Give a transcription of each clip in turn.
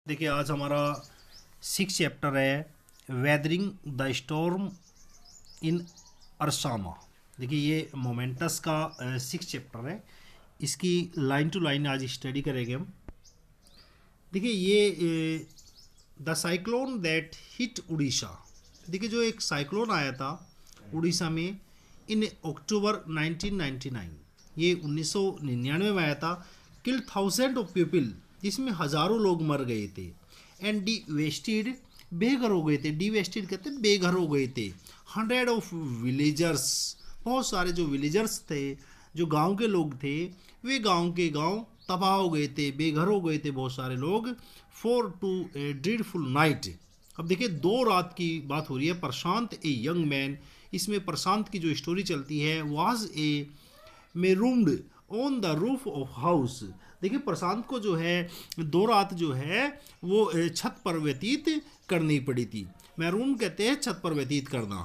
देखिए आज हमारा 6 चैप्टर है वेदरिंग द स्टॉर्म इन अरसामा। देखिए ये मोमेंटस का 6 चैप्टर है। इसकी लाइन टू लाइन आज स्टडी करेंगे हम। देखिए ये the cyclone that hit Orissa. देखिए जो एक साइक्लोन आया था उड़ीसा में इन अक्टूबर 1999, ये 1999 में आया था। किल थाउजेंड ऑफ पीपल, जिसमें हज़ारों लोग मर गए थे। एंड डी वेस्टेड, बेघर हो गए थे। डी वेस्टेड कहते हैं बेघर हो गए थे। 100 ऑफ विलेजर्स, बहुत सारे जो विलेजर्स थे, जो गांव के लोग थे, वे गांव के गांव तबाह हो गए थे, बेघर हो गए थे बहुत सारे लोग। For two a dreadful night. अब देखिए 2 रात की बात हो रही है। प्रशांत ए यंग मैन, इसमें प्रशांत की जो स्टोरी चलती है, was a marooned on the roof of house. देखिए प्रशांत को जो है 2 रात जो है वो छत पर व्यतीत करनी पड़ी थी। मैरून कहते हैं छत पर व्यतीत करना।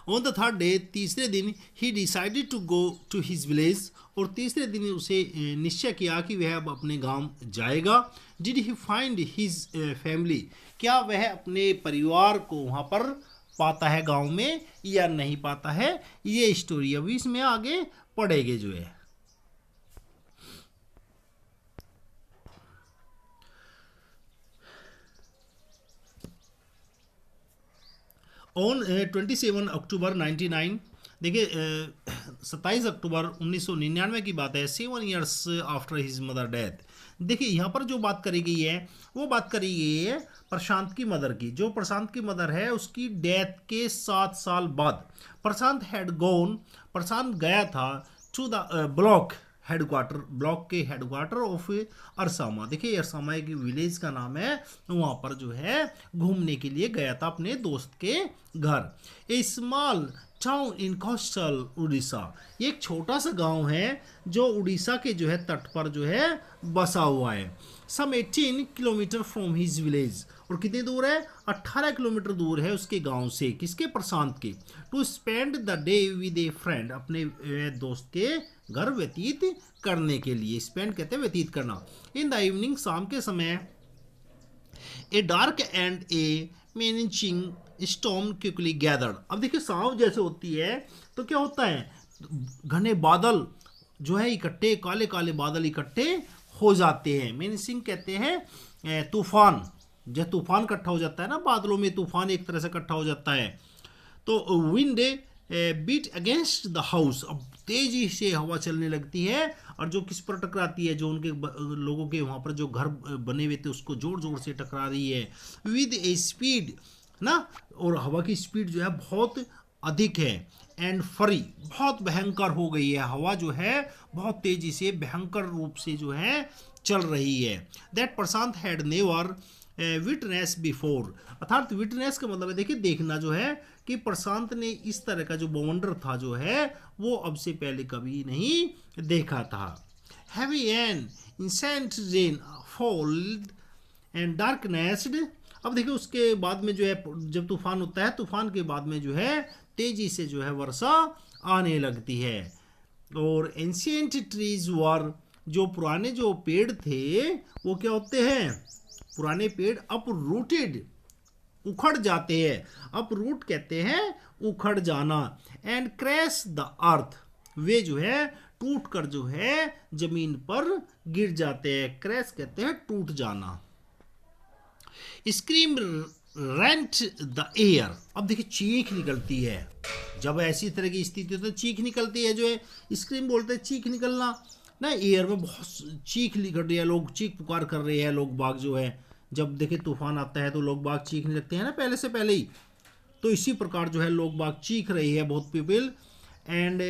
ऑन द थर्ड डे, तीसरे दिन, he decided to go to his village, और तीसरे दिन उसे निश्चय किया कि वह अब अपने गांव जाएगा। Did he find his family, क्या वह अपने परिवार को वहाँ पर पाता है गांव में या नहीं पाता है, ये स्टोरी अभी इसमें आगे पढ़ेगे जो है। ऑन 27 अक्टूबर 99, देखिए 27 अक्टूबर 1999 की बात है। 7 years after his mother death. देखिए यहाँ पर जो बात करी गई है वो बात करी गई है प्रशांत की मदर की। जो प्रशांत की मदर है उसकी डेथ के 7 साल बाद प्रशांत हैड गॉन, प्रशांत गया था to the block headquarter, block के हेडक्वार्टर ऑफ अरसामा। देखिए अरसामा एक विलेज का नाम है, वहाँ पर जो है घूमने के लिए गया था अपने दोस्त के घर। A small town in coastal Orissa, ये एक छोटा सा गांव है जो उड़ीसा के जो है तट पर जो है बसा हुआ है। सम 18 किलोमीटर फ्रॉम हिज विलेज, और कितनी दूर है? 18 किलोमीटर दूर है उसके गांव से। किसके? प्रशांत के। To spend the day with a friend, अपने दोस्त के घर व्यतीत करने के लिए। स्पेंड कहते हैं व्यतीत करना। इन द इवनिंग, शाम के समय, a dark and a menacing storm quickly gathered. अब देखिए शाम जैसे होती है तो क्या होता है, घने बादल जो है इकट्ठे, काले काले बादल इकट्ठे हो जाते हैं। मेनिचिंग कहते हैं तूफान, जब तूफान इकट्ठा हो जाता है ना बादलों में, तूफान एक तरह से इकट्ठा हो जाता है। तो wind beat against the house, अब तेजी से हवा चलने लगती है, और जो किस पर टकराती है, जो उनके लोगों के वहाँ पर जो घर बने हुए थे उसको जोर जोर से टकरा रही है। विद ए स्पीड ना, और हवा की स्पीड जो है बहुत अधिक है। एंड फरी, बहुत भयंकर हो गई है हवा जो है, बहुत तेजी से भयंकर रूप से जो है चल रही है। That Prashant had never witness before, अर्थात विटनेस का मतलब है देखिए देखना जो है, कि प्रशांत ने इस तरह का जो बवंडर था जो है वो अब से पहले कभी नहीं देखा था। Heavy an incessant rain fell and darkness. अब देखिए उसके बाद में जो है जब तूफान होता है, तूफान के बाद में जो है तेजी से जो है वर्षा आने लगती है। और एंशियंट ट्रीज वर, जो पुराने जो पेड़ थे वो क्या होते हैं, पुराने पेड़ अप रूटेड, उखड़ जाते हैं। अप रूट कहते हैं उखड़ जाना। एंड क्रैश द अर्थ, वे जो है टूट कर जो है जमीन पर गिर जाते हैं। क्रैश कहते हैं टूट जाना। स्क्रीम रेंट द एयर, अब देखिए चीख निकलती है, जब ऐसी तरह की स्थिति होती है तो चीख निकलती है जो है, स्क्रीम बोलते हैं चीख निकलना ना। एयर में बहुत चीख निकल रही है, लोग चीख पुकार कर रहे हैं, लोग बाग जो है, जब देखे तूफान आता है तो लोग बाग चीखने लगते हैं ना पहले से पहले ही, तो इसी प्रकार जो है लोग बाग चीख रही है बहुत पीपल। एंड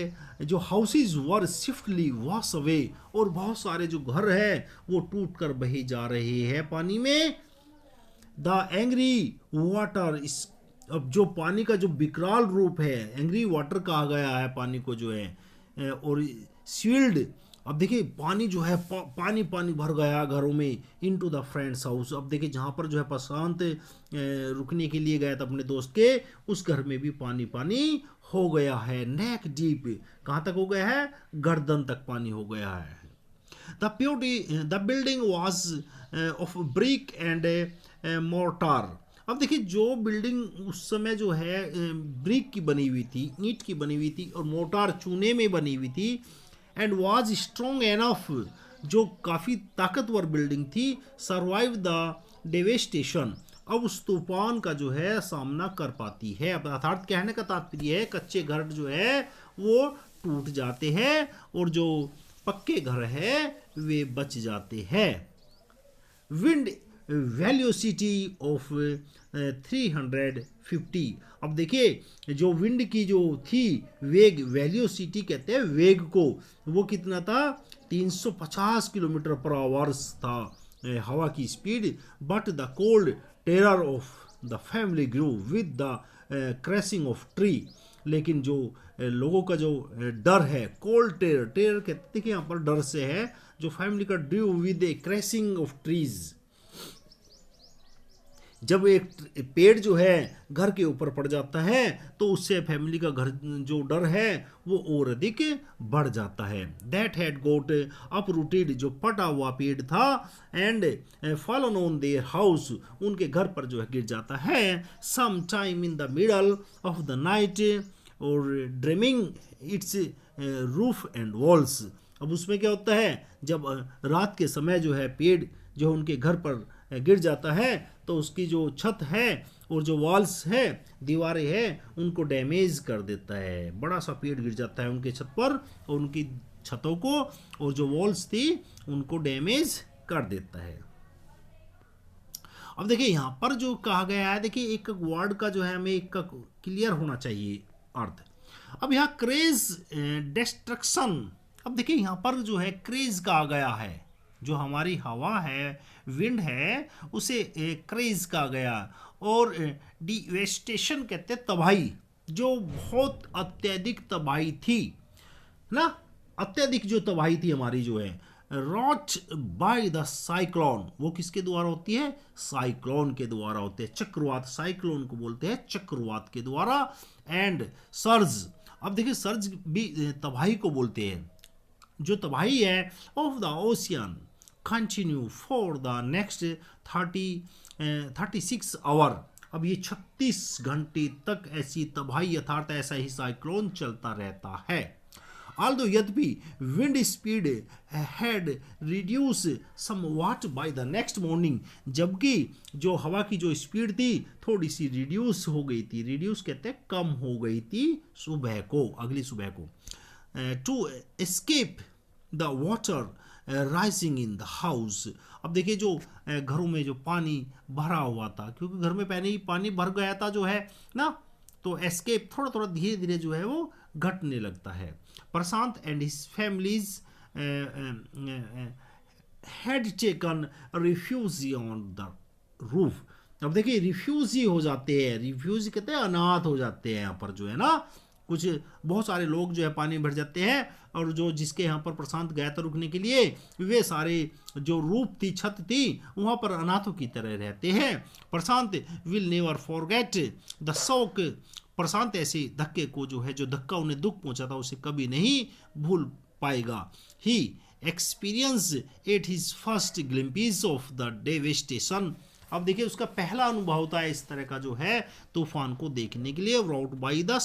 जो हाउसेज वर स्विफ्टली वॉश अवे, और बहुत सारे जो घर है वो टूट कर बहे जा रहे हैं पानी में। द एंग्री वाटर, इस अब जो पानी का जो विकराल रूप है, एंग्री वाटर कहा गया है पानी को जो है, और स्विल्ड, अब देखिए पानी जो है पानी पानी भर गया घरों में। इनटू द फ्रेंड्स हाउस, अब देखिए जहाँ पर जो है प्रशांत रुकने के लिए गया था अपने दोस्त के, उस घर में भी पानी पानी हो गया है। नेक डीप, कहाँ तक हो गया है? गर्दन तक पानी हो गया है। The building was of brick and mortar. अब देखिए जो बिल्डिंग उस समय जो है ब्रिक की बनी हुई थी, ईंट की बनी हुई थी, और मोर्टार चूने में बनी हुई थी, एंड वाज स्ट्रॉन्ग एनफ, जो काफ़ी ताकतवर बिल्डिंग थी, सर्वाइव द डेवेस्टेशन, अब उस तूफान का जो है सामना कर पाती है। अब अर्थात कहने का तात्पर्य है कच्चे घर जो है वो टूट जाते हैं और जो पक्के घर है वे बच जाते हैं। Wind velocity of 350। अब देखिए जो विंड की जो थी वेग, वेलोसिटी कहते हैं वेग को, वो कितना था 350 किलोमीटर पर आवर्स था हवा की स्पीड। But the cold terror of the family grew with the crashing of tree. लेकिन जो लोगों का जो डर है, कोल्ड टेरर, टेरर कहते हैं कि यहाँ पर डर से है, जो फैमिली का Drew with A crashing of trees, जब एक पेड़ जो है घर के ऊपर पड़ जाता है तो उससे फैमिली का घर जो डर है वो और अधिक बढ़ जाता है। That had got uprooted, जो पटा हुआ पेड़ था, and fallen on their house, उनके घर पर जो है गिर जाता है। Some time in the middle of the night और dreaming its roof and walls. अब उसमें क्या होता है, जब रात के समय जो है पेड़ जो उनके घर पर गिर जाता है तो उसकी जो छत है और जो वॉल्स है, दीवारें हैं, उनको डैमेज कर देता है। बड़ा सा पेड़ गिर जाता है उनके छत पर और उनकी छतों को, और जो वॉल्स थी उनको डैमेज कर देता है। अब देखिए यहाँ पर जो कहा गया है, देखिए एक वर्ड का जो है हमें एक क्लियर होना चाहिए अर्थ। अब यहाँ क्रेज डिस्ट्रक्शन, अब देखिए यहाँ पर जो है क्रेज कहा गया है, जो हमारी हवा है, विंड है, उसे क्रेज कहा गया। और डिवेस्टेशन कहते हैं तबाही, जो बहुत अत्यधिक तबाही थी ना, अत्यधिक जो तबाही थी हमारी जो है, रॉट बाय द साइक्लोन, वो किसके द्वारा होती है, साइक्लोन के द्वारा होते हैं, चक्रवात, साइक्लोन को बोलते हैं चक्रवात के द्वारा। एंड सर्ज, अब देखिए सर्ज भी तबाही को बोलते हैं, जो तबाही है of the ocean continue for the next 36 hour. अब ये 36 घंटे तक ऐसी तबाही अर्थात ऐसा ही साइक्लोन चलता रहता है। Although यद्यपि wind speed had reduce somewhat by the next morning, जबकि जो हवा की जो स्पीड थी थोड़ी सी रिड्यूस हो गई थी, रिड्यूस कहते हैं कम हो गई थी सुबह को, अगली सुबह को। To escape the water rising in the house. अब देखिए जो घरों में जो पानी भरा हुआ था, क्योंकि घर में पहले ही पानी भर गया था जो है ना, तो एस्केप थोड़ा थोड़ा धीरे धीरे जो है वो घटने लगता है। Prashant and his families had taken refugee on the roof. अब देखिए रिफ्यूजी हो जाते हैं, रिफ्यूजी कहते हैं अनाथ हो जाते हैं यहाँ पर जो है ना, कुछ बहुत सारे लोग जो है पानी भर जाते हैं, और जो जिसके यहाँ पर प्रशांत गया था रुकने के लिए, वे सारे जो रूप थी, छत थी, वहाँ पर अनाथों की तरह रहते हैं। Prashant will never forget the shock, Prashant ऐसे धक्के को जो है, जो धक्का उन्हें दुख पहुंचा था, उसे कभी नहीं भूल पाएगा। He experience at his first glimpses of the devastation. अब देखिए उसका पहला अनुभव होता है इस तरह का जो है तूफान को देखने के लिए, राउट बाई द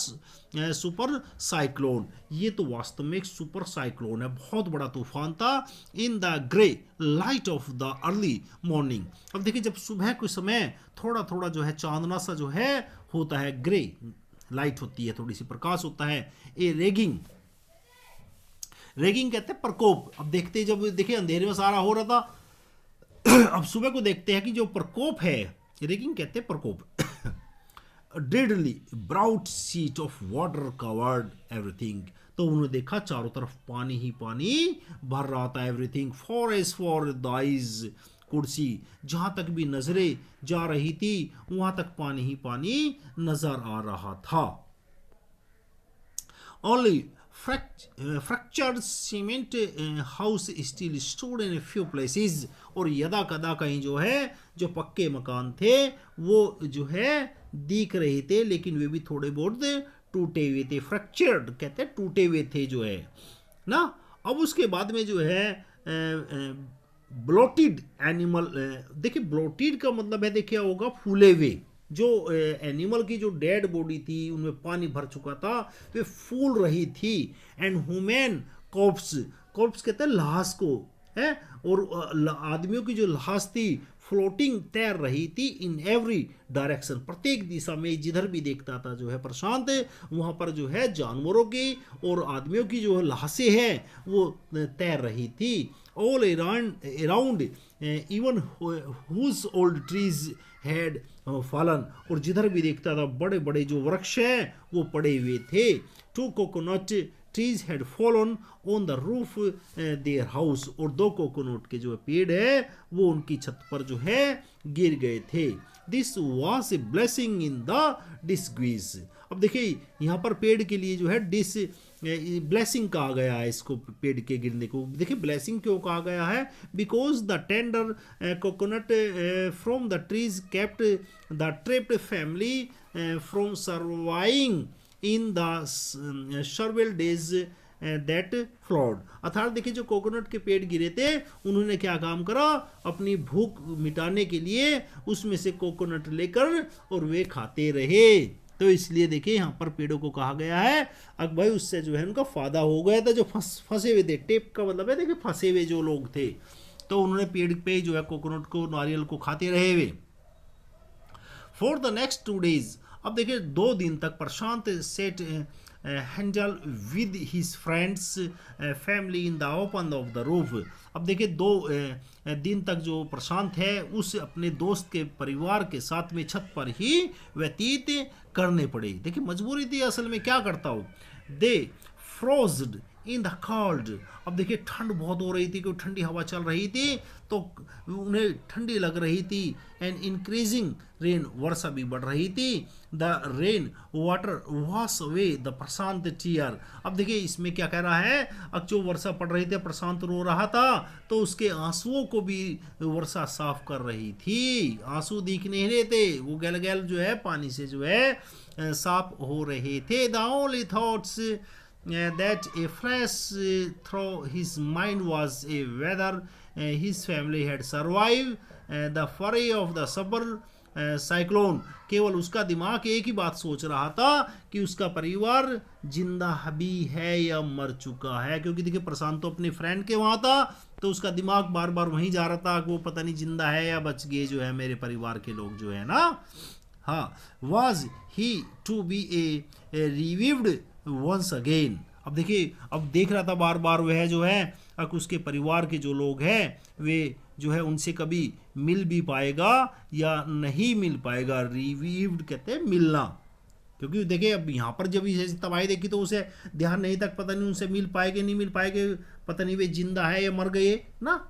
सुपर साइक्लोन। ये तो वास्तव में एक सुपर साइक्लोन है, बहुत बड़ा तूफान था। In the grey light of the early morning. अब देखिए जब सुबह के समय थोड़ा थोड़ा जो है चांदना सा जो है होता है, ग्रे लाइट होती है, थोड़ी सी प्रकाश होता है। ए रेगिंग, रेगिंग कहते हैं प्रकोप। अब देखते जब देखिए अंधेरे में सारा हो रहा था, अब सुबह को देखते हैं कि जो प्रकोप है, रेगिंग कहते हैं प्रकोप। Deadly brought seat of water covered everything, तो उन्होंने देखा चारों तरफ पानी ही पानी भर रहा था। Everything for as far the eyes कुर्सी, जहां तक भी नजरें जा रही थी वहां तक पानी ही पानी नजर आ रहा था। Only fractured cement house still stood in few places, और यदा कदा कहीं जो है जो पक्के मकान थे वो जो है दिख रहे थे, लेकिन वे भी थोड़े बहुत टूटे हुए थे। फ्रैक्चर्ड कहते हैं टूटे हुए थे जो है ना। अब उसके बाद में जो है ब्लोटेड एनिमल। देखिए ब्लोटेड का मतलब है, देखिए होगा फूले हुए। जो एनिमल की जो डेड बॉडी थी उनमें पानी भर चुका था, वे फूल रही थी। एंड ह्यूमन कॉर्प्स, कॉर्प्स कहते हैं लाश को है, और आदमियों की जो लाश थी फ्लोटिंग तैर रही थी इन एवरी डायरेक्शन, प्रत्येक दिशा में। जिधर भी देखता था जो है प्रशांत, वहाँ पर जो है जानवरों की और आदमियों की जो लाशें हैं वो तैर रही थी। All around even huge old trees had fallen, और जिधर भी देखता था बड़े बड़े जो वृक्ष हैं वो पड़े हुए थे। Two coconut trees had fallen on the roof their house, और 2 कोकोनट के जो पेड़ है वो उनकी छत पर जो है गिर गए थे। This was a blessing in the disguise. अब देखिए यहाँ पर पेड़ के लिए जो है ब्लेसिंग कहा गया है इसको, पेड़ के गिरने को। देखिए ब्लेसिंग क्यों कहा गया है, because the tender coconut from the trees kept the trapped family from surviving in the several days that followed. अर्थात देखिए जो कोकोनट के पेड़ गिरे थे उन्होंने क्या काम करा, अपनी भूख मिटाने के लिए उसमें से कोकोनट लेकर और वे खाते रहे। तो इसलिए देखिए यहाँ पर पेड़ों को कहा गया है, अब भाई उससे जो है उनका फायदा हो गया था। जो फंसे हुए थे, टेप का मतलब है देखिए फंसे हुए जो लोग थे, तो उन्होंने पेड़ पे जो है कोकोनट को, नारियल को खाते रहे हुए। फॉर द नेक्स्ट 2 days, अब देखिए 2 दिन तक प्रशांत सेट हैंडल with his friend's family in the open of the roof. अब देखिए 2 दिन तक जो प्रशांत है उस अपने दोस्त के परिवार के साथ में छत पर ही व्यतीत करने पड़े। देखिए मजबूरी थी, असल में क्या करता हो, दे फ्रोज्ड इन द कोल्ड। अब देखिए ठंड बहुत हो रही थी क्योंकि ठंडी हवा चल रही थी तो उन्हें ठंडी लग रही थी। एंड इंक्रीजिंग रेन, वर्षा भी बढ़ रही थी। The rain water wash away the Prashant tear. अब देखिए इसमें क्या कह रहा है, अब जो वर्षा पड़ रही थी, प्रशांत रो रहा था तो उसके आंसुओं को भी वर्षा साफ कर रही थी। आंसू दिख नहीं रहे थे, वो गैल गैल जो है पानी से जो है साफ हो रहे थे। The only thoughts that a flash through his mind was a whether his family had survived the fury of the super cyclone। केवल उसका दिमाग एक ही बात सोच रहा था कि उसका परिवार जिंदा भी है या मर चुका है, क्योंकि देखिए प्रशांत तो अपने फ्रेंड के वहां था तो उसका दिमाग बार बार वहीं जा रहा था कि वो पता नहीं जिंदा है या बच गए जो है मेरे परिवार के लोग जो है ना। हाँ, was he to be a revived once again. अब देखिए अब देख रहा था बार बार वह जो है अब उसके परिवार के जो लोग हैं वे जो है उनसे कभी मिल भी पाएगा या नहीं मिल पाएगा। रिवीव्ड कहते हैं मिलना, क्योंकि देखिए अब यहाँ पर जब ये तबाही देखी तो उसे ध्यान नहीं तक, पता नहीं उनसे मिल पाएंगे नहीं मिल पाएंगे, पता नहीं वे जिंदा है या मर गए ना।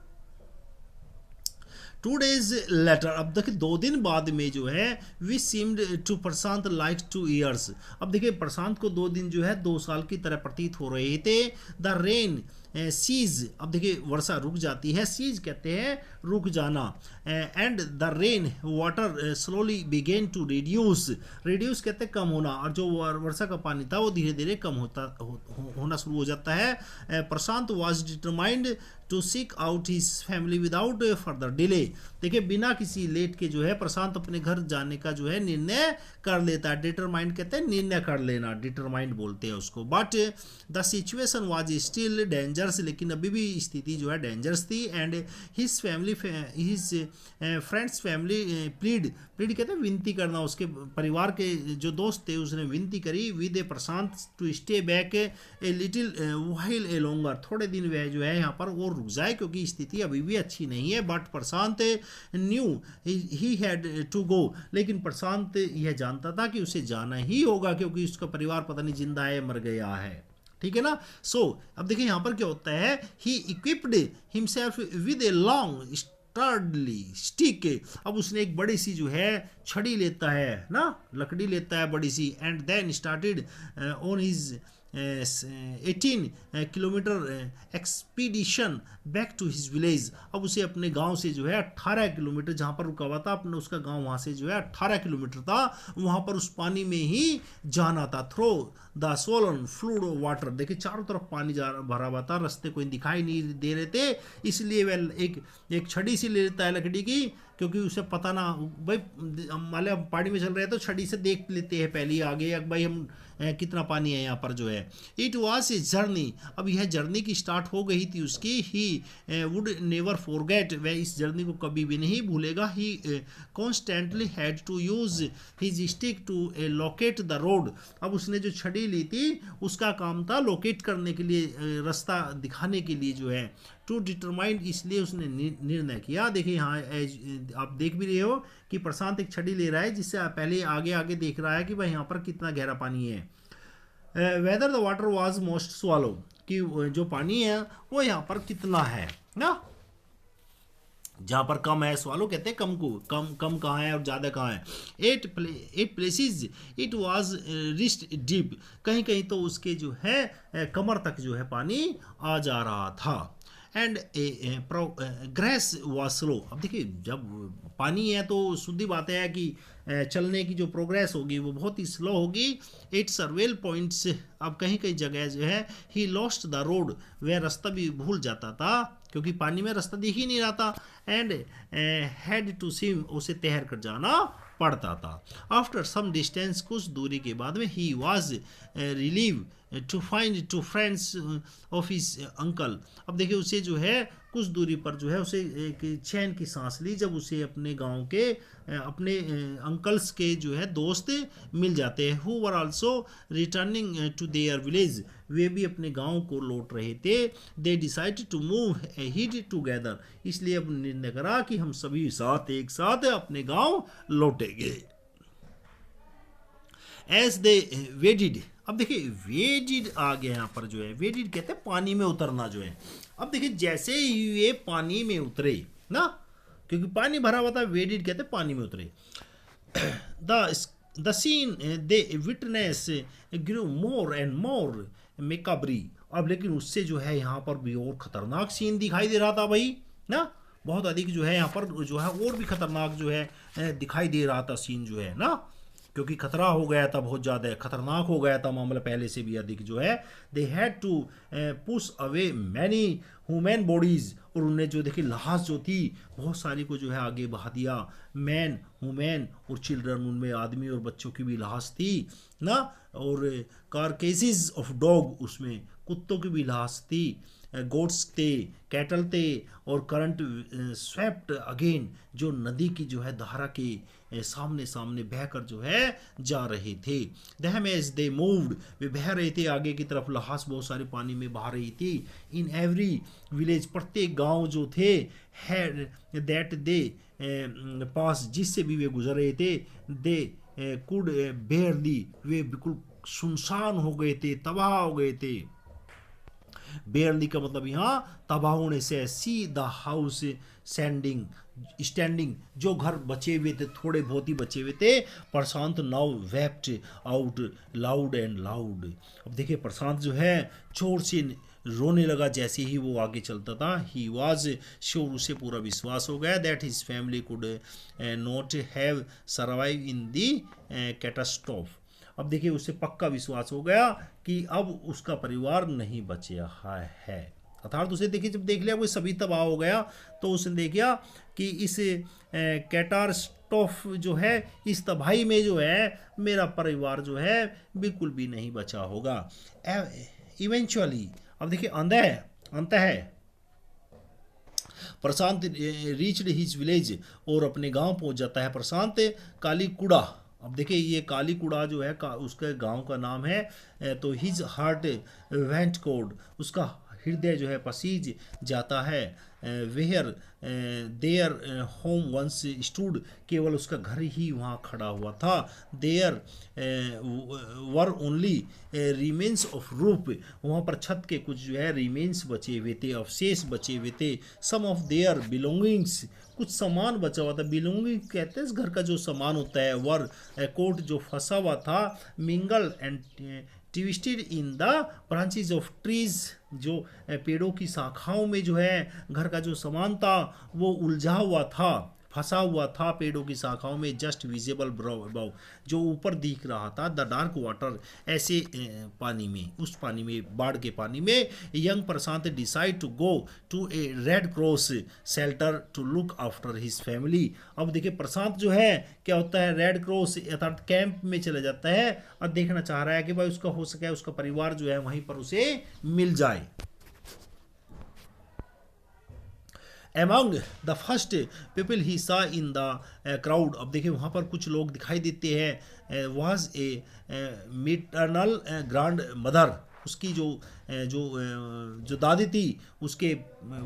2 days later, अब देखिए 2 दिन बाद में जो है we seemed to Prashant like 2 years। अब देखिए प्रशांत को 2 दिन जो है 2 साल की तरह प्रतीत हो रहे थे। द रेन सीज, अब देखिए वर्षा रुक जाती है, सीज कहते हैं रुक जाना। And the rain water slowly began to reduce, reduce कहते हैं कम होना, और जो वर्षा का पानी था वो धीरे धीरे कम होना शुरू हो जाता है। Prashant was determined to seek out his family without further delay. देखिए बिना किसी लेट के जो है प्रशांत अपने घर जाने का जो है निर्णय कर लेता है। डिटरमाइंड कहते हैं निर्णय कर लेना, डिटरमाइंड बोलते हैं उसको। But the situation was still dangerous, लेकिन अभी भी स्थिति जो है डेंजरस थी। And his family, his friend's family plead कहते हैं विनती करना, उसके परिवार के जो दोस्त थे उसने विनती करी with a Prashant to stay back a little while a longer, थोड़े दिन वह जो है यहाँ पर और रुक जाए क्योंकि स्थिति अभी भी अच्छी नहीं है। But Prashant knew he had to go, लेकिन प्रशांत यह जानता था कि उसे जाना ही होगा क्योंकि उसका परिवार पता नहीं जिंदा है मर गया है, ठीक है ना। सो अब देखिए यहाँ पर क्या होता है, he equipped himself with a long sturdy stick. अब उसने एक बड़ी सी जो है छड़ी लेता है ना, लकड़ी लेता है बड़ी सी। And then started on his 18 kilometre expedition back to his village. अब उसे अपने गांव से जो है 18 किलोमीटर, जहां पर रुका हुआ था अपना उसका गांव, वहां से जो है 18 किलोमीटर था, वहां पर उस पानी में ही जाना था। Through the swollen flood water, देखिए चारों तरफ पानी भरा हुआ था, रास्ते कोई दिखाई नहीं दे रहे थे, इसलिए वह एक छड़ी सी ले लेता है लकड़ी की, क्योंकि उसे पता ना भाई, मान लिया पहाड़ी में चल रहे हैं तो छड़ी से देख लेते हैं पहले आगे भाई हम कितना पानी है यहाँ पर जो है। इट वॉज ए जर्नी, अब यह जर्नी की स्टार्ट हो गई थी उसकी। ही वुड नेवर फॉरगेट, वह इस जर्नी को कभी भी नहीं भूलेगा। He constantly had to use his stick to locate the road, अब उसने जो छड़ी ली थी उसका काम था लोकेट करने के लिए, रास्ता दिखाने के लिए जो है। टू डिटरमाइंड, इसलिए उसने निर्णय किया। देखिए यहाँ आप देख भी रहे हो कि प्रशांत एक छड़ी ले रहा है, जिससे पहले आगे आगे देख रहा है कि भाई यहाँ पर कितना गहरा पानी है। Whether the water was most swallow, कि जो पानी है वो यहाँ पर कितना है ना, जहाँ पर कम है स्वालो कहते हैं कम को, कम कहाँ है और ज़्यादा कहाँ है। At places it was wrist deep, कहीं कहीं तो उसके जो है कमर तक जो है पानी आ जा रहा था। एंड ग्रेस वॉज स्लो, अब देखिए जब पानी है तो सीधी बात है कि चलने की जो प्रोग्रेस होगी वो बहुत ही स्लो होगी। इट सर्वेल पॉइंट्स, अब कहीं कहीं जगह जो है ही लॉस्ट द रोड, वह रास्ता भी भूल जाता था क्योंकि पानी में रास्ता दिख ही नहीं रहा था। एंड हैड टू स्विम, उसे तैर कर जाना पड़ता था। आफ्टर सम डिस्टेंस, कुछ दूरी के बाद में, he was relieved to find two friends of his uncle, अब देखिए उसे जो है कुछ दूरी पर जो है उसे एक चैन की सांस ली जब उसे अपने गांव के अपने अंकल्स के जो है दोस्त मिल जाते हैं। Who were also returning to their village, वे भी अपने गांव को लौट रहे थे। They decide to move ahead together, इसलिए अब निर्णय करा कि हम सभी साथ एक साथ अपने गांव लौटेंगे। एज दे वेडिड, अब देखिए वेडिड आ गया यहाँ पर जो है, वेडिड कहते हैं पानी में उतरना जो है। अब देखिए जैसे ही ये पानी में उतरे ना, क्योंकि पानी भरा हुआ था, वेडिड कहते हैं पानी में उतरे। The scene they witness grew more and more macabre, अब लेकिन उससे जो है यहाँ पर भी और खतरनाक सीन दिखाई दे रहा था भाई ना, बहुत अधिक जो है यहाँ पर जो है और भी खतरनाक जो है दिखाई दे रहा था सीन जो है ना, क्योंकि खतरा हो गया था, बहुत ज़्यादा खतरनाक हो गया था मामला पहले से भी अधिक जो है। They had to push away many human bodies, और उन्हें जो देखिए लाश जो थी बहुत सारी को जो है आगे बहा दिया। मैन ह्यूमन और चिल्ड्रन, उनमें आदमी और बच्चों की भी लाश थी ना, और कारकेसेस ऑफ डॉग, उसमें कुत्तों की भी लाश थी। गोट्स थे, कैटल थे, और करंट स्वेप्ट अगेन, जो नदी की जो है धारा के सामने सामने बहकर जो है जा रहे थे। दहम एज दे मूव्ड, वे बह रहे थे आगे की तरफ, लाश बहुत सारे पानी में बहा रही थी। इन एवरी विलेज, प्रत्येक गांव जो थे, हैड दैट दे पास, जिससे भी वे गुजर रहे थे, दे कुड बेयरली, वे बिल्कुल सुनसान हो गए थे, तबाह हो गए थे। बेयरली का मतलब यहाँ तबाह होने से। सी द हाउस स्टैंडिंग, जो घर बचे हुए थे थोड़े बहुत ही बचे हुए थे। Prashant now wept out loud and loud, अब देखिए प्रशांत जो है जोर से रोने लगा जैसे ही वो आगे चलता था। ही वॉज श्योर, उसे पूरा विश्वास हो गया that his family could not have survive in the catastrophe, अब देखिए उसे पक्का विश्वास हो गया कि अब उसका परिवार नहीं बचा है। अर्थात उसे देखिए जब देख लिया वो सभी तबाह हो गया, तो उसने देखा कि इस कैटास्ट्रोफ जो है, इस तबाही में जो है मेरा परिवार जो है बिल्कुल भी नहीं बचा होगा। इवेंचुअली, अब देखिए अंत है प्रशांत रीच्ड हिज विलेज, और अपने गांव पहुंच जाता है प्रशांत। कालीकुड़ा, अब देखिए ये कालीकुड़ा जो है उसके गांव का नाम है। तो हिज हार्ट वेंट कोड, उसका हृदय जो है पसीज जाता है। Where their home once stood, केवल उसका घर ही वहाँ खड़ा हुआ था। There were only remains of roof, वहाँ पर छत के कुछ जो है रिमेन्स बचे हुए थे, अवशेष बचे हुए थे। सम ऑफ देयर बिलोंगिंग्स, कुछ सामान बचा हुआ था। बिलोंगिंग कहते हैं इस घर का जो सामान होता है। वर कोट, जो फंसा हुआ था। Mingle and twisted in the branches of trees, जो पेड़ों की शाखाओं में जो है घर का जो सामान था वो उलझा हुआ था, फंसा हुआ था पेड़ों की शाखाओं में। जस्ट विजिबल अबाउ, जो ऊपर दिख रहा था, द डार्क वाटर, ऐसे पानी में, उस पानी में, बाढ़ के पानी में, young Prashant decide to go to a Red Cross shelter to look after his family. अब देखिए प्रशांत जो है क्या होता है, रेड क्रॉस अर्थात कैंप में चला जाता है और देखना चाह रहा है कि भाई उसका हो सके उसका परिवार जो है वहीं पर उसे मिल जाए। Among the first people he saw in the crowd, अब देखिए वहाँ पर कुछ लोग दिखाई देते हैं, was a maternal grand mother, उसकी जो दादी थी उसके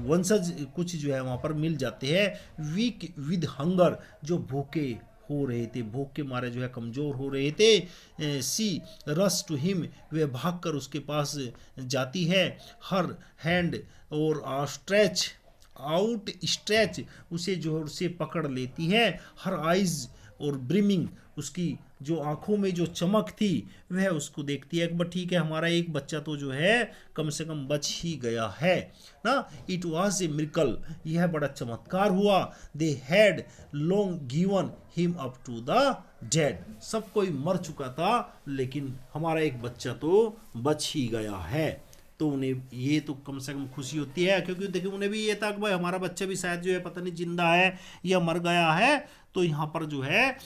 वंशज कुछ जो है वहाँ पर मिल जाते हैं। वीक विद हंगर, जो भूखे हो रहे थे, भूख के मारे जो है कमज़ोर हो रहे थे। सी रस टू हिम, वे भागकर उसके पास जाती है। हर हैंड और स्ट्रेच आउट स्ट्रेच, उसे जो है उसे पकड़ लेती है। हर आइज और ब्रिमिंग, उसकी जो आंखों में जो चमक थी वह उसको देखती है कि बट ठीक है हमारा एक बच्चा तो जो है कम से कम बच ही गया है ना। इट वॉज ए मिरेकल, यह बड़ा चमत्कार हुआ। They had long given him up to the dead, सब कोई मर चुका था लेकिन हमारा एक बच्चा तो बच ही गया है। तो उन्हें ये तो कम से कम खुशी होती है, क्योंकि देखिए उन्हें भी ये था कि भाई हमारा बच्चा भी शायद जो है पता नहीं जिंदा है या मर गया है। तो यहाँ पर जो है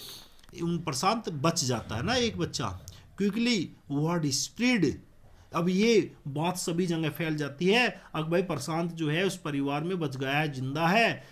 उन प्रशांत बच जाता है ना एक बच्चा। क्विकली वर्ड स्प्रेड, अब ये बात सभी जगह फैल जाती है, अब भाई प्रशांत जो है उस परिवार में बच गया है, जिंदा है।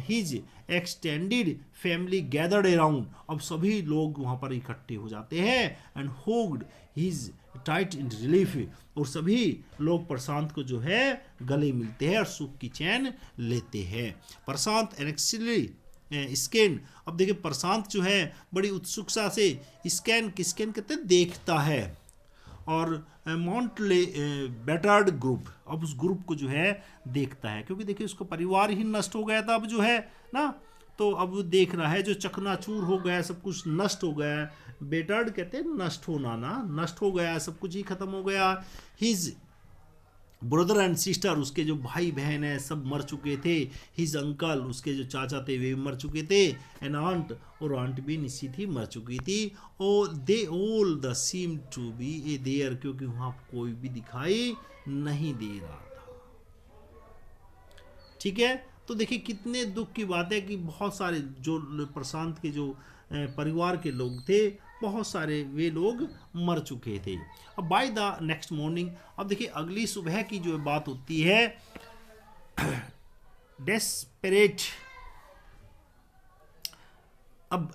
His extended family gathered around, अब सभी लोग वहाँ पर इकट्ठे हो जाते हैं। And hugged his tight in relief, और सभी लोग प्रशांत को जो है गले मिलते हैं और सुख की चैन लेते हैं। प्रशांत एनेक्सिली स्कैन, अब देखिए प्रशांत जो है बड़ी उत्सुकता से स्कैन कहते हैं देखता है, और माउंटले बेटार्ड ग्रुप, अब उस ग्रुप को जो है देखता है, क्योंकि देखिए उसका परिवार ही नष्ट हो गया था अब जो है ना। तो अब वो देख रहा है जो चकनाचूर हो गया, सब कुछ नष्ट हो गया। बेटार्ड कहते हैं नष्ट होना ना, नष्ट हो गया, सब कुछ ही खत्म हो गया। हिज ब्रदर एंड सिस्टर, उसके जो भाई बहन है सब मर चुके थे। हिज अंकल, उसके जो चाचा थे वे मर चुके थे। एन आंट, और आंट भी निश्चित ही मर चुकी थी। और they all the seem to be a there, क्योंकि वहाँ कोई भी दिखाई नहीं दे रहा था। ठीक है, तो देखिए कितने दुख की बात है कि बहुत सारे जो प्रशांत के जो परिवार के लोग थे, बहुत सारे वे लोग मर चुके थे। अब बाय द नेक्स्ट मॉर्निंग, अब देखिए अगली सुबह की जो बात होती है, डेस्परेट, अब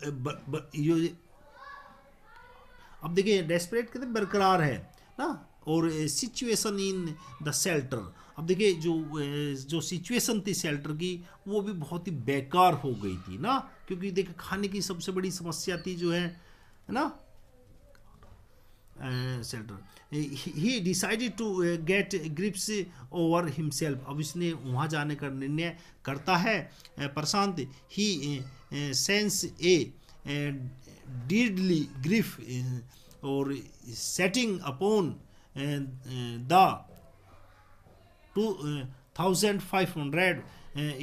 देखिए डेस्परेट कहते बरकरार है ना, और सिचुएशन इन द शेल्टर, अब देखिए जो सिचुएशन थी शेल्टर की वो भी बहुत ही बेकार हो गई थी ना, क्योंकि देखिए खाने की सबसे बड़ी समस्या थी जो है ना शेल्टर। He decided to get grips over himself, अब इसने वहाँ जाने का निर्णय करता है Prashant. He sense a deadly grief और setting upon the 2500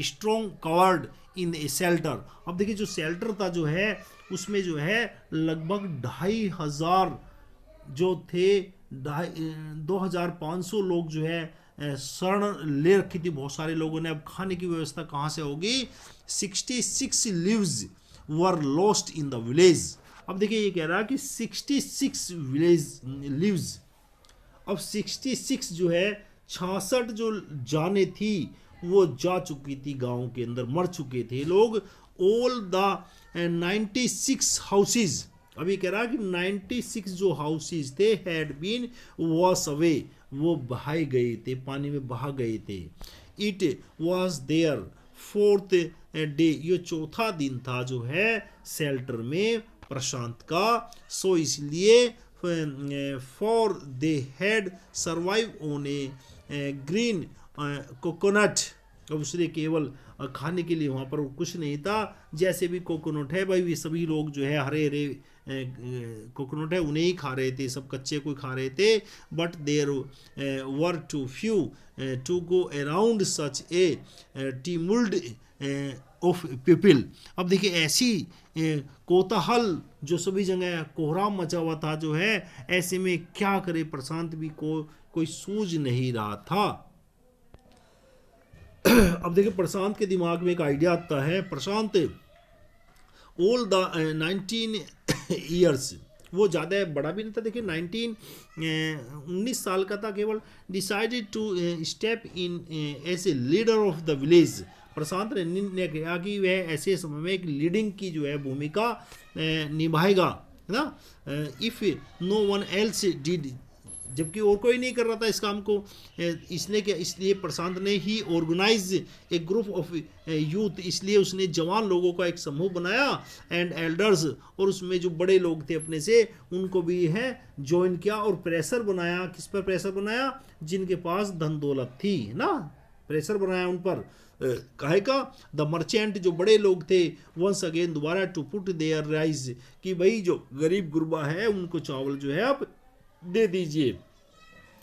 strong covered in a shelter. अब देखिए जो शेल्टर था जो है उसमें जो है लगभग 2500 जो थे, 2500 लोग जो है शरण ले रखी थी बहुत सारे लोगों ने। अब खाने की व्यवस्था कहाँ से होगी? 66 lives were lost in the village. अब देखिए ये कह रहा है कि 66 विलेज लिव्स, अब 66 जो है 66 जो जाने थी वो जा चुकी थी गांव के अंदर, मर चुके थे लोग। ऑल द 96 हाउसेज, अभी कह रहा कि 96 जो हाउसेज थे हैड बीन वॉश अवे, वो बहाए गए थे, पानी में बहा गए थे। It was there 4th day, ये 4था दिन था जो है शेल्टर में प्रशांत का। सो इसलिए for they had survive on A green coconut, अब उसने केवल खाने के लिए वहाँ पर कुछ नहीं था, जैसे भी कोकोनट है भाई, ये सभी लोग जो है हरे हरे कोकोनट है उन्हें ही खा रहे थे, सब कच्चे को खा रहे थे। But there were too few to go around such a tumult of people. अब देखिए ऐसी कोताहल जो सभी जगह कोहराम मचा हुआ था जो है, ऐसे में क्या करे प्रशांत भी को कोई सूझ नहीं रहा था। अब देखिए प्रशांत के दिमाग में एक आइडिया आता है। प्रशांत ऑल द 19 ईयर्स, वो ज़्यादा बड़ा भी नहीं था, देखिए 19 साल का था केवल। Decided to step in as a leader of the village. Prashant ने निर्णय किया कि वह ऐसे समय में एक लीडिंग की जो है भूमिका निभाएगा, है ना। If no one else did, जबकि और कोई नहीं कर रहा था इस काम को, इसने क्या, इसलिए प्रशांत ने he organise a group of youth, इसलिए उसने जवान लोगों का एक समूह बनाया, एंड एल्डर्स, और उसमें जो बड़े लोग थे अपने से उनको भी है ज्वाइन किया, और प्रेशर बनाया। किस पर प्रेशर बनाया? जिनके पास धन दौलत थी ना, प्रेशर बनाया उन पर। काहे का? द मर्चेंट, जो बड़े लोग थे, वंस अगेन दोबारा टू पुट देयर राइज, कि भाई जो गरीब गुरबा है उनको चावल जो है आप दे दीजिए।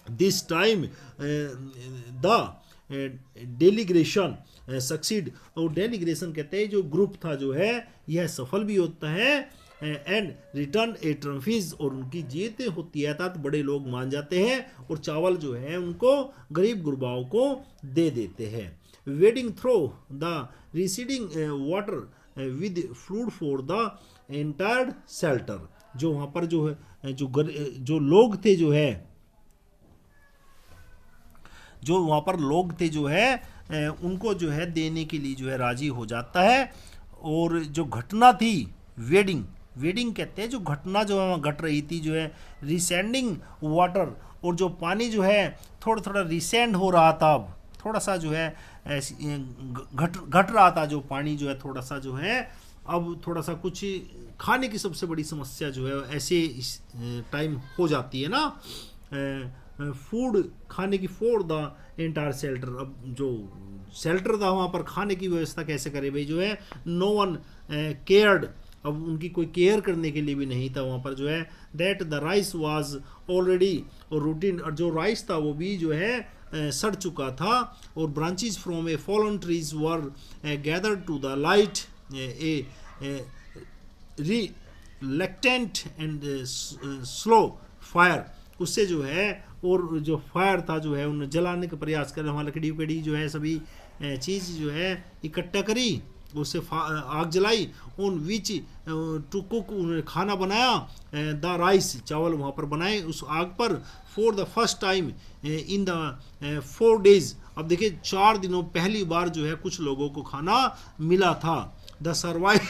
दिस टाइम द डेलीग्रेशन सक्सीड, और डेलीग्रेशन कहते हैं जो ग्रुप था जो है यह सफल भी होता है, एंड रिटर्न ए ट्रम्फीज, और उनकी जीत होती है, अर्थात बड़े लोग मान जाते हैं और चावल जो है उनको गरीब गुरबाओं को दे देते हैं। Wading through the receding water with food for the entire shelter, जो वहाँ पर जो है जो लोग थे जो है, जो वहाँ पर लोग थे जो है उनको जो है देने के लिए जो है राजी हो जाता है। और जो घटना थी वेडिंग, वेडिंग कहते हैं जो घटना जो है घट रही थी जो है, रिसेंडिंग वाटर, और जो पानी जो है थोड़ा थोड़ा रिसेंड हो रहा था, अब थोड़ा सा जो है घट रहा था जो पानी जो है, थोड़ा सा जो है अब थोड़ा सा कुछ खाने की सबसे बड़ी समस्या जो है ऐसे इस टाइम हो जाती है ना, फूड खाने की फॉर द एंटायर शेल्टर। अब जो शेल्टर था वहाँ पर खाने की व्यवस्था कैसे करे भाई जो है, नो वन केयर्ड, अब उनकी कोई केयर करने के लिए भी नहीं था वहाँ पर जो है। That the rice was already, और रूटीन, और जो राइस था वो भी जो है सड़ चुका था, और branches from a fallen trees were gathered to the light a reluctant and slow fire, उससे जो है, और जो फायर था जो है उन्हें जलाने का प्रयास कर, वहाँ लकड़ी उकड़ी जो है सभी चीज़ जो है इकट्ठा करी, उससे आग जलाई, ऑन विच टू कुक, उन्होंने खाना बनाया, द राइस, चावल वहाँ पर बनाए उस आग पर, for the first time in the 4 days। अब देखिए 4 दिनों पहली बार जो है कुछ लोगों को खाना मिला था। The survive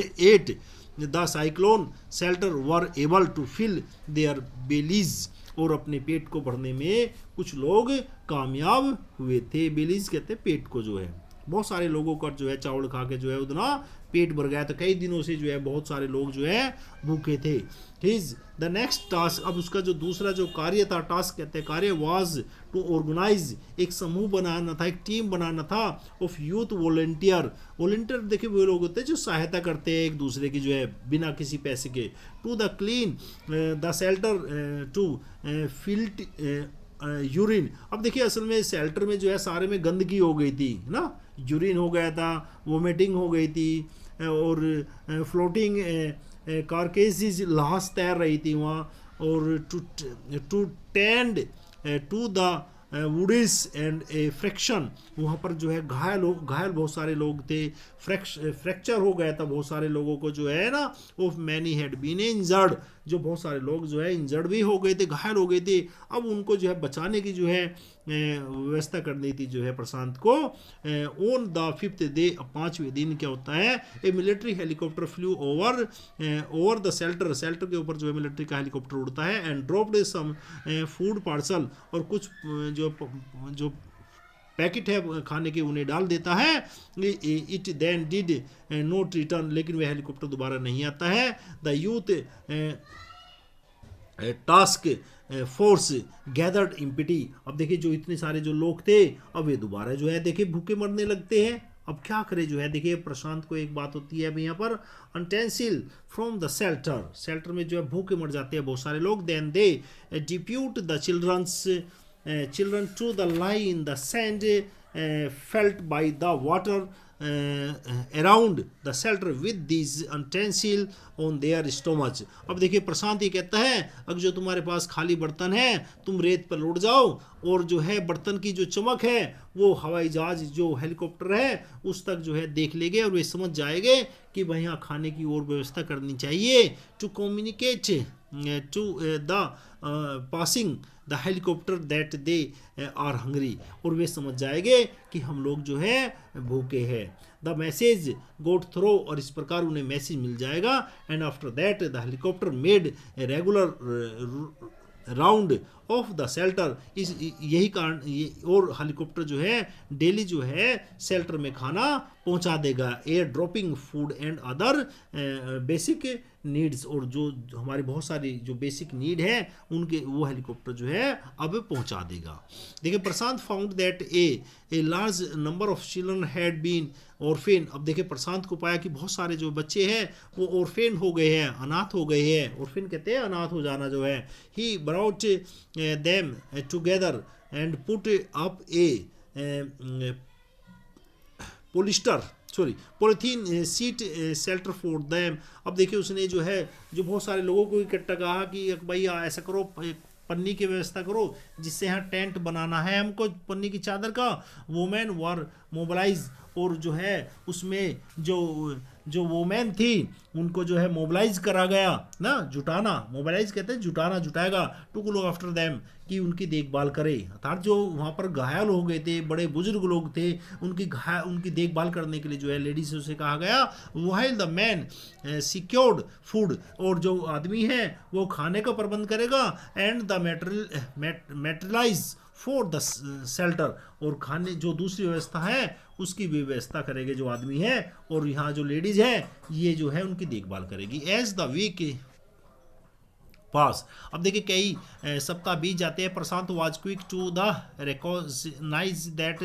at the cyclone shelter were able to fill their bellies, और अपने पेट को भरने में कुछ लोग कामयाब हुए थे। बेलीज कहते हैं पेट को जो है, बहुत सारे लोगों का जो है चावल खा के जो है उतना पेट भर गया था, कई दिनों से जो है बहुत सारे लोग जो है भूखे थे। हिज द नेक्स्ट टास्क, अब उसका जो दूसरा जो कार्य था, टास्क कहते हैं कार्य, वाज टू ऑर्गेनाइज, एक समूह बनाना था, एक टीम बनाना था, ऑफ यूथ वॉलंटियर। वॉलंटियर देखिए वो लोग होते हैं जो सहायता करते हैं एक दूसरे की जो है बिना किसी पैसे के। To the clean the shelter to filth urine. अब देखिए असल में शेल्टर में जो है सारे में गंदगी हो गई थी ना, यूरिन हो गया था, वोमिटिंग हो गई थी, और फ्लोटिंग कारकेसेस लाश तैर रही थी वहाँ, और टू टेंड टू द वुडिस एंड ए फ्रैक्शन, वहाँ पर जो है घायल बहुत सारे लोग थे, फ्रैक्चर हो गया था बहुत सारे लोगों को जो है ना, of many had been injured, जो बहुत सारे लोग जो है इंजर्ड भी हो गए थे, घायल हो गए थे। अब उनको जो है बचाने की जो है व्यवस्था करनी थी जो है प्रशांत को। ऑन द 5th डे, 5वें दिन क्या होता है, a military helicopter flew over the shelter के ऊपर जो है मिलिट्री का हेलीकॉप्टर उड़ता है, and dropped some food parcel, और कुछ जो पैकेट है खाने के उन्हें डाल देता है। It then did not return, लेकिन वह हेलीकॉप्टर दोबारा नहीं आता है। The youth task force gathered empty. अब देखिए जो इतने सारे जो लोग थे अब वे दोबारा जो है देखिए भूखे मरने लगते हैं। अब क्या करे जो है, देखिए प्रशांत को एक बात होती है अभी यहाँ पर, अनटेंसिल फ्रॉम द शेल्टर, शेल्टर में जो है भूखे मर जाते हैं बहुत सारे लोग, then they depute the children to the lie in the sand felt by the water around the shelter with these utensils on their stomach। अब देखिए प्रशांत ये कहता है, अगर जो तुम्हारे पास खाली बर्तन है तुम रेत पर लौट जाओ और जो है बर्तन की जो चमक है वो हवाई जहाज जो हेलीकॉप्टर है उस तक जो है देख लेंगे और वे समझ जाएंगे कि भाई यहाँ खाने की और व्यवस्था करनी चाहिए, to communicate to the passing the helicopter that they are hungry, और वे समझ जाएंगे कि हम लोग जो है भूखे हैं। द मैसेज गोट थ्रो, और इस प्रकार उन्हें मैसेज मिल जाएगा। And after that the helicopter made a regular round of the shelter, इस यही कारण और हेलीकॉप्टर जो है डेली जो है शेल्टर में खाना पहुंचा देगा, air dropping food and other basic needs, और जो हमारी बहुत सारी जो बेसिक नीड है उनके वो हेलीकॉप्टर जो है अब पहुंचा देगा। देखिए Prashant found that a large number of children had been orphan. अब देखिए प्रशांत को पाया कि बहुत सारे जो बच्चे हैं वो ऑर्फेन हो गए हैं, अनाथ हो गए हैं। ऑर्फेन कहते हैं अनाथ हो जाना जो है। He brought them together and put up a polythene sheet shelter for them. अब देखिए उसने जो है जो बहुत सारे लोगों को इकट्ठा कहा कि भाई ऐसा करो, पन्नी की व्यवस्था करो जिससे यहाँ टेंट बनाना है हमको, पन्नी की चादर का। वोमेन वर मोबिलाइज, और जो है उसमें जो वोमेन थी उनको जो है मोबिलाइज करा गया ना, जुटाना, मोबिलाइज कहते हैं जुटाना, जुटाएगा, टू लुक आफ्टर देम, कि उनकी देखभाल करे। अर्थात जो वहाँ पर घायल हो गए थे, बड़े बुजुर्ग लोग थे, उनकी देखभाल करने के लिए जो है लेडीज से कहा गया। While the man secured food, और जो आदमी है वो खाने का प्रबंध करेगा। And the materialise for the shelter, और खाने जो दूसरी व्यवस्था है उसकी भी व्यवस्था करेंगे जो आदमी है, और यहाँ जो लेडीज है ये जो है उनकी देखभाल करेगी। एज द वीक पास, अब देखिए कई सप्ताह बीत जाते हैं। Prashant was quick to the recognise that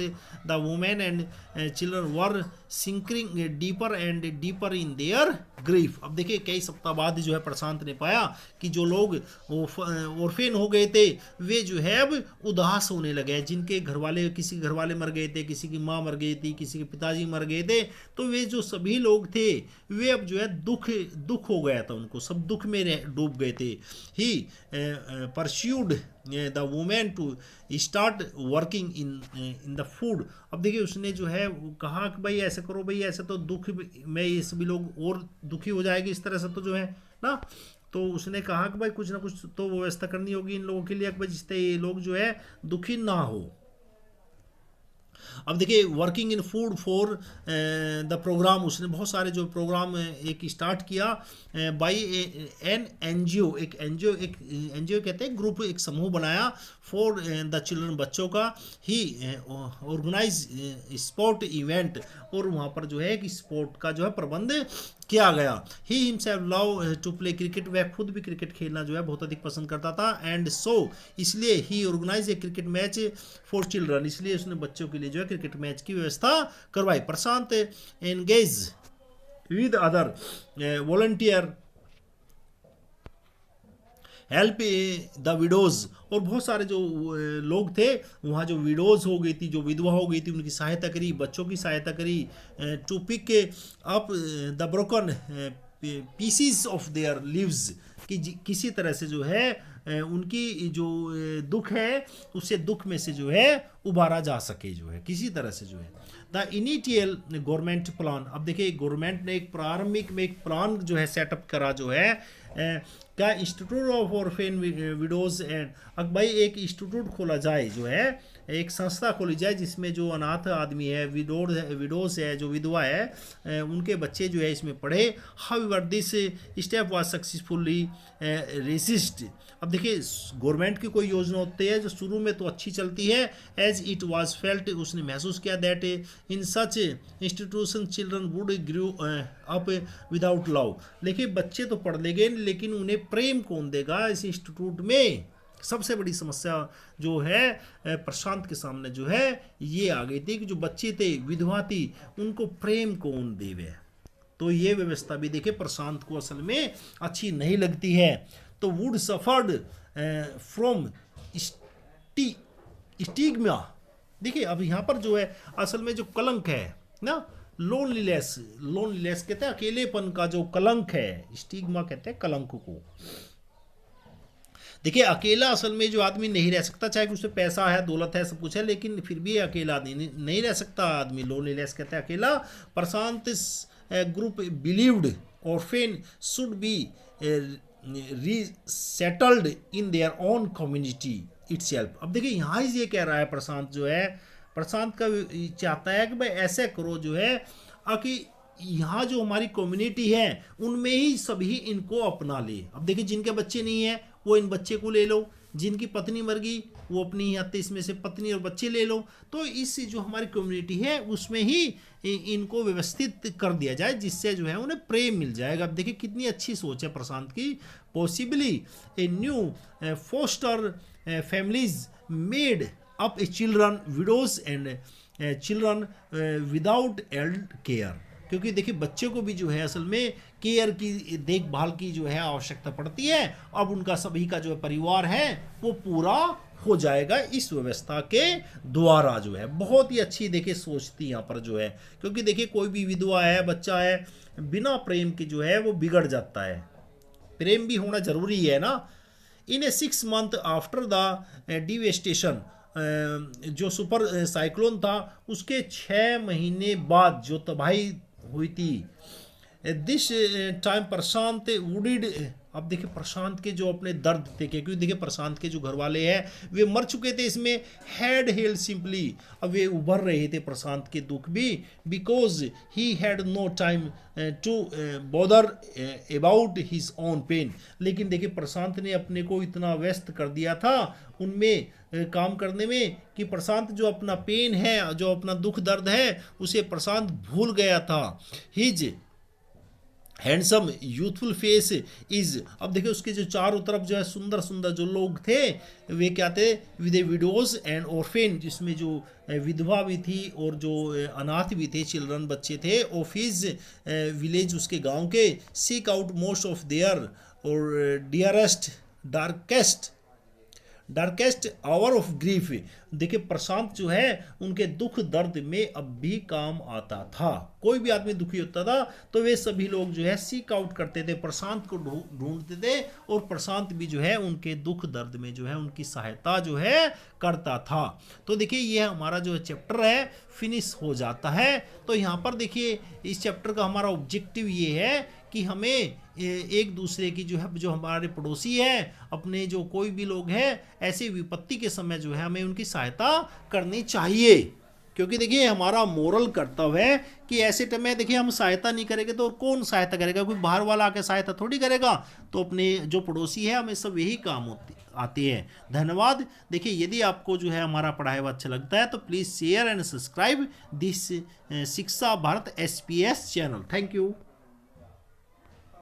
the women and children were sinking deeper and deeper in their grief. अब देखिए कई सप्ताह बाद जो है प्रशांत ने पाया कि जो लोग ऑर्फेन हो गए थे वे जो है अब उदास होने लगे, जिनके घर वाले, किसी के घर वाले मर गए थे, किसी की माँ मर गई थी, किसी के पिताजी मर गए थे, तो वे जो सभी लोग थे वे अब जो है दुख हो गया था उनको, सब दुख में डूब गए थे। He persuaded the women to start working in the food. अब देखिए उसने जो है कहा कि भाई ऐसा करो, भाई ऐसे तो दुख में ये सभी लोग और दुखी हो जाएंगे, इस तरह से तो जो है ना। तो उसने कहा कि भाई कुछ ना कुछ तो व्यवस्था करनी होगी इन लोगों के लिए, जिससे ये लोग जो है दुखी ना हो। अब देखिए working in food for the program, उसने बहुत सारे जो प्रोग्राम एक स्टार्ट किया बाई एन एनजीओ, एक एनजीओ कहते हैं ग्रुप, एक समूह बनाया फॉर द चिल्ड्रन, बच्चों का। ही ऑर्गेनाइज स्पोर्ट इवेंट, और वहाँ पर जो है एक स्पोर्ट का जो है प्रबंध किया गया। He himself love to play cricket, वह खुद भी क्रिकेट खेलना जो है बहुत अधिक पसंद करता था। एंड सो इसलिए he organise a cricket match for children, इसलिए उसने बच्चों के लिए जो है क्रिकेट मैच की व्यवस्था करवाई। Prashant engage with other volunteer help the widows, और बहुत सारे जो लोग थे वहाँ जो विडोज हो गई थी, जो विधवा हो गई थी, उनकी सहायता करी, बच्चों की सहायता करी। To pick up the broken pieces of their lives, कि किसी तरह से जो है उनकी जो दुख है उससे दुख में से जो है उबारा जा सके, जो है किसी तरह से जो है। द इनिशियल गवर्नमेंट प्लान, अब देखिए गवर्नमेंट ने एक प्रारंभिक में एक प्लान जो है सेटअप करा, जो है क्या institute of orphan widows and, अब भाई एक इंस्टीट्यूट खोला जाए, जो है एक संस्था खोली जाए जिसमें जो अनाथ आदमी है, विडोज है, जो विधवा है, उनके बच्चे जो है इसमें पढ़े। However this step was successfully resist. अब देखिए गवर्नमेंट की कोई योजना होती है जो शुरू में तो अच्छी चलती है, एज इट वाज फेल्ट, उसने महसूस किया that in such institution children would grew up without love. देखिए बच्चे तो पढ़ लेंगे लेकिन उन्हें प्रेम कौन देगा इस इंस्टीट्यूट में, सबसे बड़ी समस्या जो है प्रशांत के सामने जो है ये आ गई थी कि जो बच्चे थे, विधवा थी, उनको प्रेम कौन देवे। तो ये व्यवस्था भी देखिए प्रशांत को असल में अच्छी नहीं लगती है। तो वुड सफर्ड फ्रॉम स्टिग्मा। देखिए अब यहाँ पर जो है असल में जो कलंक है ना, लोनलीनेस, लोनलीनेस कहते हैं अकेलेपन का जो कलंक है, स्टिग्मा कहते हैं कलंक को। देखिए अकेला असल में जो आदमी नहीं रह सकता, चाहे कि उससे पैसा है, दौलत है, सब कुछ है, लेकिन फिर भी अकेला नहीं रह सकता आदमी। लोनलीनेस कहते हैं अकेला। Prashant group believed orphan should be resettled in their own community itself. अब देखिए यहाँ ये कह रहा है प्रशांत जो है, प्रशांत का चाहता है कि भाई ऐसे करो जो है कि यहाँ जो हमारी कम्युनिटी है उनमें ही सभी इनको अपना ले। अब देखिए जिनके बच्चे नहीं है वो इन बच्चे को ले लो, जिनकी पत्नी मर गई वो अपनी हत्या इसमें से पत्नी और बच्चे ले लो। तो इस जो हमारी कम्युनिटी है उसमें ही इनको व्यवस्थित कर दिया जाए, जिससे जो है उन्हें प्रेम मिल जाएगा। अब देखिए कितनी अच्छी सोच है प्रशांत की। Possibly a new foster families made up a children widows and children without elder care. क्योंकि देखिए बच्चे को भी जो है असल में केयर की, देखभाल की जो है आवश्यकता पड़ती है। अब उनका सभी का जो है परिवार है वो पूरा हो जाएगा इस व्यवस्था के द्वारा जो है। बहुत ही अच्छी देखिए सोच थी यहाँ पर जो है, क्योंकि देखिए कोई भी विधवा है, बच्चा है, बिना प्रेम के जो है वो बिगड़ जाता है। प्रेम भी होना जरूरी है ना। इन ए 6 month आफ्टर द डिवेस्टेशन, जो सुपर साइक्लोन था उसके 6 महीने बाद जो तबाही हुई थी, दिस टाइम प्रशांत वुडिड। अब देखिए प्रशांत के जो अपने दर्द थे, क्योंकि देखिए प्रशांत के जो घर वाले हैं वे मर चुके थे इसमें, हैड हेल्ड सिंपली। अब वे उभर रहे थे प्रशांत के दुख भी, because he had no time to bother about his own pain. लेकिन देखिए प्रशांत ने अपने को इतना व्यस्त कर दिया था उनमें काम करने में कि प्रशांत जो अपना पेन है, जो अपना दुख दर्द है, उसे प्रशांत भूल गया था। His handsome youthful face is. अब देखिए उसके जो चारों तरफ जो है सुंदर सुंदर जो लोग थे वे क्या थे, विद विडोज एंड ऑर्फेन, जिसमें जो विधवा भी थी और जो अनाथ भी थे, चिल्ड्रन बच्चे थे। ऑफ हिज विलेज, उसके गांव के, seek out most of their और dearest darkest hour of grief. देखिए प्रशांत जो है उनके दुख दर्द में अब भी काम आता था। कोई भी आदमी दुखी होता था तो वे सभी लोग जो है सीक आउट करते थे, प्रशांत को ढूंढते थे, और प्रशांत भी जो है उनके दुख दर्द में जो है उनकी सहायता जो है करता था। तो देखिए ये हमारा जो चैप्टर है फिनिश हो जाता है। तो यहाँ पर देखिए इस चैप्टर का हमारा ऑब्जेक्टिव ये है कि हमें एक दूसरे की जो है, जो हमारे पड़ोसी है, अपने जो कोई भी लोग हैं, ऐसी विपत्ति के समय जो है हमें उनकी सहायता करनी चाहिए। क्योंकि देखिए हमारा मोरल कर्तव्य है कि ऐसे टाइम में देखिए हम सहायता नहीं करेंगे तो कौन सहायता करेगा, कोई बाहर वाला आके सहायता थोड़ी करेगा। तो अपने जो पड़ोसी है हमें सब यही काम आते हैं। धन्यवाद। देखिए यदि आपको जो है हमारा पढ़ाया हुआ अच्छा लगता है तो please share and subscribe this Shiksha Bharat SPS channel. Thank you.